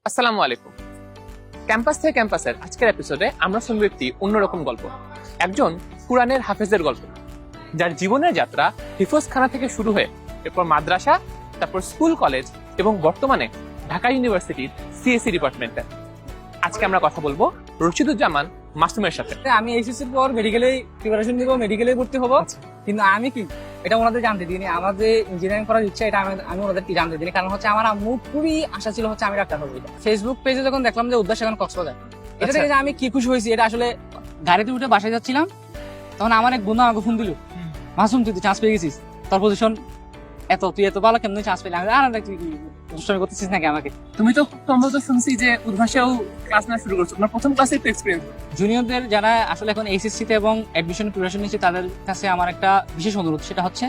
আসসালামু আলাইকুম। ক্যাম্পাস থেকে ক্যাম্পাসের আজকের এপিসোডে আমরা শুনবো একটি অন্যরকম গল্প, একজন কুরআনের হাফেজের গল্প, যার জীবনের যাত্রা হিফজখানা থেকে শুরু হয়ে এরপর মাদ্রাসা, তারপর স্কুল, কলেজ এবং বর্তমানে ঢাকা ইউনিভার্সিটির সিএসসি ডিপার্টমেন্টে। আজকে আমরা কথা বলবো রশিদুজ্জামান মাসুমের সাথে। আমি এইচএসসির পর মেডিকেলে প্রিপারেশন নিব, মেডিকেলে ভর্তি হবো, কিন্তু আমি কি এটা ওনাদের জানতে দিইনি। আমার যে ইঞ্জিনিয়ারিং করার ইচ্ছা এটা আমি ওনাদেরকে জানতে দিইনি, কারণ হচ্ছে আমার আম্মু খুবই আশা ছিল হচ্ছে আমি ডাক্তার হবো। ফেসবুক পেজে যখন দেখলাম যে উদ্দেশ্য এখন কক্সবাজার, এটা থেকে যে আমি কি খুশি হয়েছি। এটা আসলে গাড়িতে উঠে বাসায় যাচ্ছিলাম, তখন আমার এক বন্ধু আমাকে ফোন দিল, মাসুম তুই চান্স পেয়ে গেছিস, তোর পজিশন তুই এত ভালো কেমন চান্স পেলে। আমি আর তুই অনুষ্ঠান করতেছিস নাকি আমাকে? তুমি তো সম্ভবত শুনছি যে উদ্ভাসেও ক্লাস নেওয়া শুরু করছো, তোমার প্রথম ক্লাসে একটু এক্সপিরিয়েন্স। জুনিয়রদের যারা আসলে এখন এইচএসসি তে এবং অ্যাডমিশন প্রিপারেশন নিচ্ছে তাদের কাছে আমার একটা বিশেষ অনুরোধ, সেটা হচ্ছে